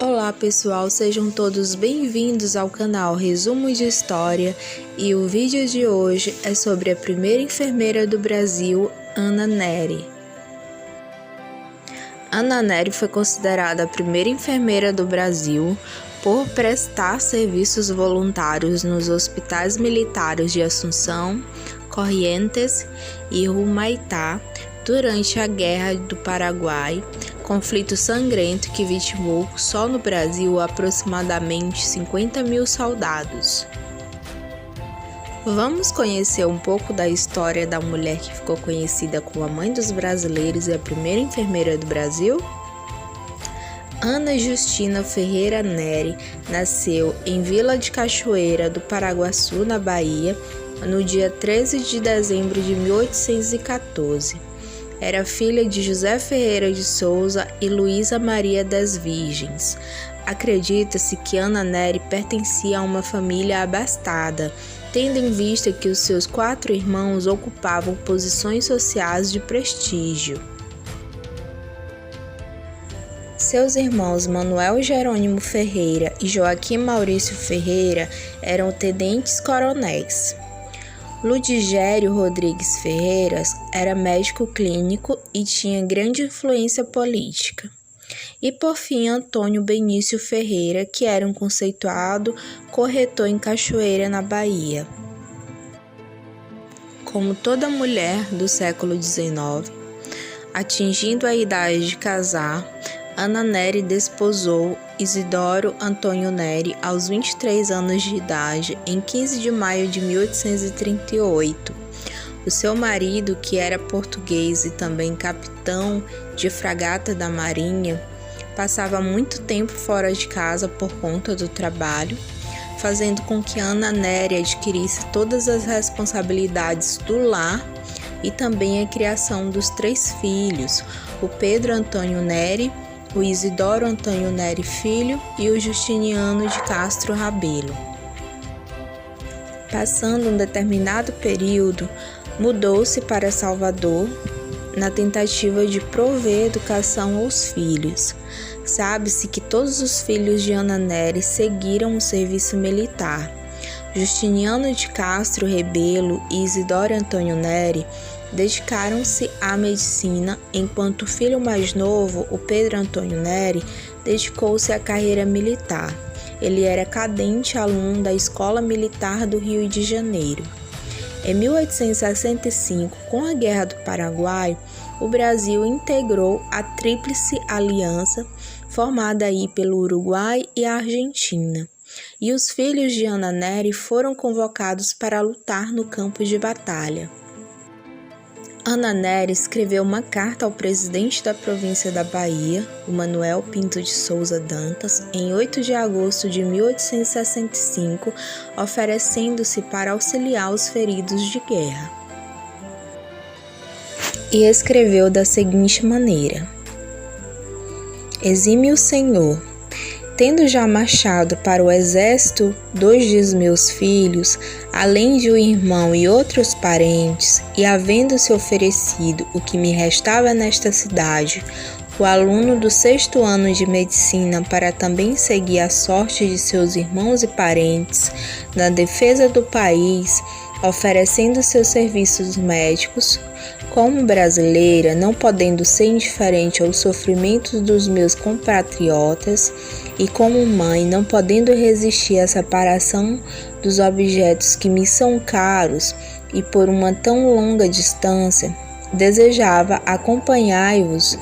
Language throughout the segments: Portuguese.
Olá pessoal, sejam todos bem-vindos ao canal Resumo de História e o vídeo de hoje é sobre a primeira enfermeira do Brasil, Ana Nery. Ana Nery foi considerada a primeira enfermeira do Brasil por prestar serviços voluntários nos hospitais militares de Assunção, Corrientes e Humaitá durante a Guerra do Paraguai, conflito sangrento que vitimou só no Brasil aproximadamente 50 mil soldados. Vamos conhecer um pouco da história da mulher que ficou conhecida como a mãe dos brasileiros e a primeira enfermeira do Brasil? Ana Justina Ferreira Nery nasceu em Vila de Cachoeira do Paraguaçu, na Bahia, no dia 13 de dezembro de 1814. Era filha de José Ferreira de Souza e Luísa Maria das Virgens. Acredita-se que Ana Nery pertencia a uma família abastada, tendo em vista que os seus 4 irmãos ocupavam posições sociais de prestígio. Seus irmãos Manuel Jerônimo Ferreira e Joaquim Maurício Ferreira eram tenentes-coronéis. Ludigério Rodrigues Ferreiras era médico clínico e tinha grande influência política. E por fim Antônio Benício Ferreira, que era um conceituado corretor em Cachoeira, na Bahia. Como toda mulher do século XIX, atingindo a idade de casar, Ana Nery desposou Isidoro Antônio Nery aos 23 anos de idade, em 15 de maio de 1838. O seu marido, que era português e também capitão de fragata da Marinha, passava muito tempo fora de casa por conta do trabalho, fazendo com que Ana Nery adquirisse todas as responsabilidades do lar e também a criação dos 3 filhos, o Pedro Antônio Nery, o Isidoro Antônio Nery Filho e o Justiniano de Castro Rabelo. Passando um determinado período, mudou-se para Salvador na tentativa de prover educação aos filhos. Sabe-se que todos os filhos de Ana Nery seguiram o serviço militar. Justiniano de Castro Rebelo e Isidoro Antônio Nery dedicaram-se à medicina, enquanto o filho mais novo, o Pedro Antônio Nery, dedicou-se à carreira militar. Ele era cadete aluno da Escola Militar do Rio de Janeiro. Em 1865, com a Guerra do Paraguai, o Brasil integrou a Tríplice Aliança, formada aí pelo Uruguai e a Argentina. E os filhos de Ana Nery foram convocados para lutar no campo de batalha. Ana Nery escreveu uma carta ao presidente da província da Bahia, o Manuel Pinto de Souza Dantas, em 8 de agosto de 1865, oferecendo-se para auxiliar os feridos de guerra. E escreveu da seguinte maneira: Exime o Senhor, tendo já marchado para o exército 2 dos meus filhos, além de um irmão e outros parentes, e havendo-se oferecido o que me restava nesta cidade, o aluno do 6º ano de medicina para também seguir a sorte de seus irmãos e parentes na defesa do país, oferecendo seus serviços médicos, como brasileira, não podendo ser indiferente aos sofrimentos dos meus compatriotas, e como mãe, não podendo resistir à separação dos objetos que me são caros e por uma tão longa distância, desejava acompanhar-vos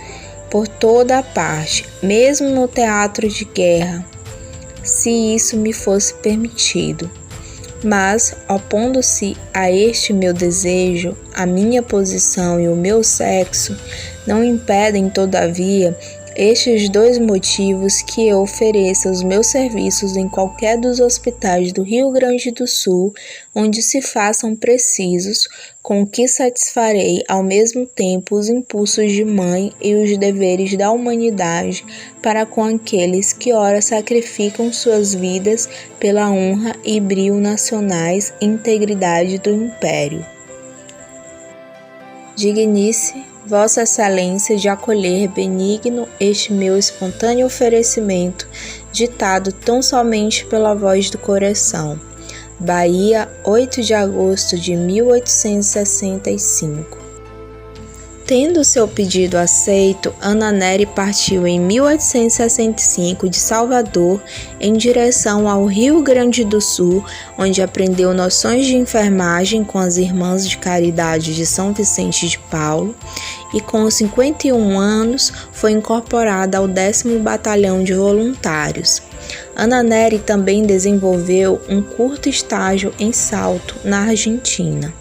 por toda a parte, mesmo no teatro de guerra, se isso me fosse permitido. Mas, opondo-se a este meu desejo, a minha posição e o meu sexo, não impedem, todavia, estes 2 motivos que eu ofereça os meus serviços em qualquer dos hospitais do Rio Grande do Sul, onde se façam precisos, com o que satisfarei ao mesmo tempo os impulsos de mãe e os deveres da humanidade para com aqueles que ora sacrificam suas vidas pela honra e brio nacionais e integridade do Império. Dignice Vossa Excelência de acolher benigno este meu espontâneo oferecimento, ditado tão somente pela voz do coração. Bahia, 8 de agosto de 1865. Tendo seu pedido aceito, Ana Nery partiu em 1865 de Salvador em direção ao Rio Grande do Sul, onde aprendeu noções de enfermagem com as Irmãs de Caridade de São Vicente de Paulo e com 51 anos foi incorporada ao 10º Batalhão de Voluntários. Ana Nery também desenvolveu um curto estágio em Salto, na Argentina.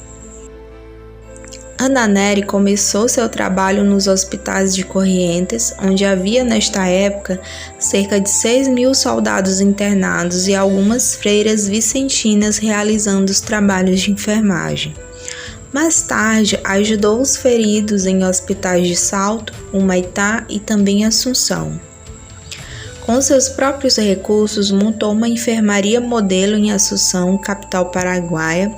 Ana Nery começou seu trabalho nos hospitais de Corrientes, onde havia nesta época cerca de 6.000 soldados internados e algumas freiras vicentinas realizando os trabalhos de enfermagem. Mais tarde, ajudou os feridos em hospitais de Salto, Humaitá e também Assunção. Com seus próprios recursos, montou uma enfermaria modelo em Assunção, capital paraguaia,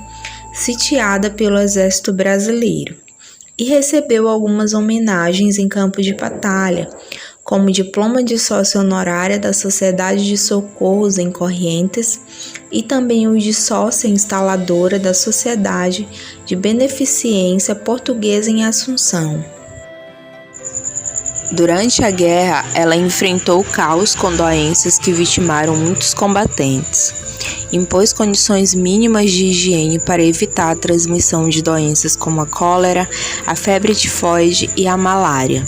sitiada pelo Exército Brasileiro, e recebeu algumas homenagens em campo de batalha, como diploma de sócia honorária da Sociedade de Socorros em Corrientes e também o de sócia instaladora da Sociedade de Beneficência Portuguesa em Assunção. Durante a guerra, ela enfrentou o caos com doenças que vitimaram muitos combatentes. Impôs condições mínimas de higiene para evitar a transmissão de doenças como a cólera, a febre tifoide e a malária.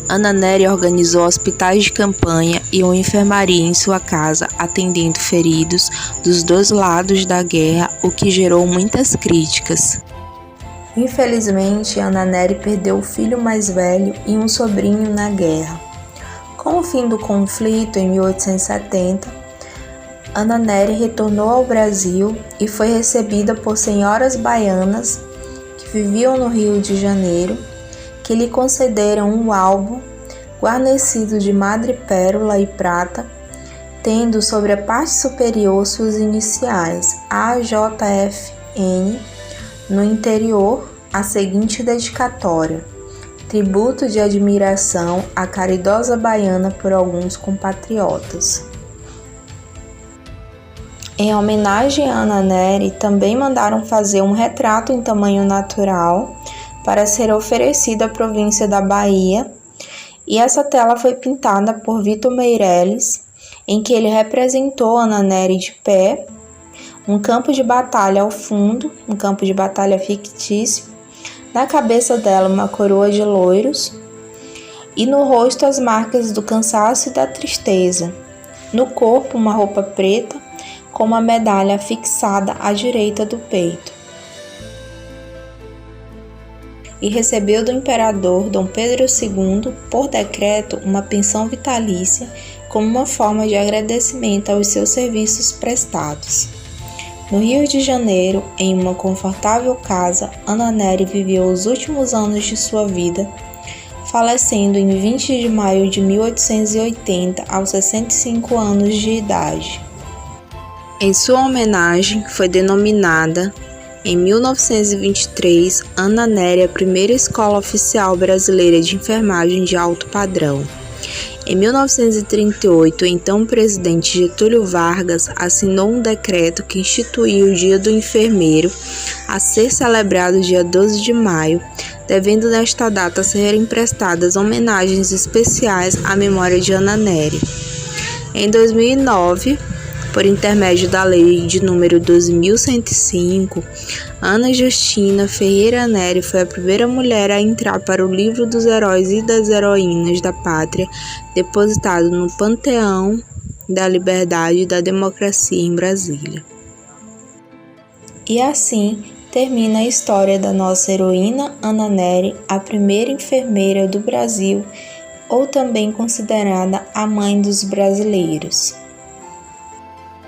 Ana Nery organizou hospitais de campanha e uma enfermaria em sua casa, atendendo feridos dos dois lados da guerra, o que gerou muitas críticas. Infelizmente, Ana Nery perdeu o filho mais velho e um sobrinho na guerra. Com o fim do conflito, em 1870, Ana Nery retornou ao Brasil e foi recebida por senhoras baianas que viviam no Rio de Janeiro, que lhe concederam um álbum guarnecido de madrepérola e prata, tendo sobre a parte superior suas iniciais AJFN, no interior a seguinte dedicatória: tributo de admiração à caridosa baiana por alguns compatriotas. Em homenagem a Ana Nery, também mandaram fazer um retrato em tamanho natural para ser oferecido à província da Bahia, e essa tela foi pintada por Vitor Meirelles, em que ele representou Ana Nery de pé, um campo de batalha ao fundo, um campo de batalha fictício, na cabeça dela uma coroa de loiros e no rosto as marcas do cansaço e da tristeza, no corpo uma roupa preta com uma medalha fixada à direita do peito. E recebeu do imperador Dom Pedro II, por decreto, uma pensão vitalícia como uma forma de agradecimento aos seus serviços prestados. No Rio de Janeiro, em uma confortável casa, Ana Nery viveu os últimos anos de sua vida, falecendo em 20 de maio de 1880, aos 65 anos de idade. Em sua homenagem, foi denominada, em 1923, Ana Nery a primeira escola oficial brasileira de enfermagem de alto padrão. Em 1938, o então presidente Getúlio Vargas assinou um decreto que instituiu o Dia do Enfermeiro a ser celebrado dia 12 de maio, devendo nesta data serem prestadas homenagens especiais à memória de Ana Nery. Em 2009, por intermédio da Lei de número 12.105, Ana Justina Ferreira Nery foi a primeira mulher a entrar para o livro dos heróis e das heroínas da pátria, depositado no Panteão da Liberdade e da Democracia em Brasília. E assim termina a história da nossa heroína Ana Nery, a primeira enfermeira do Brasil, ou também considerada a mãe dos brasileiros.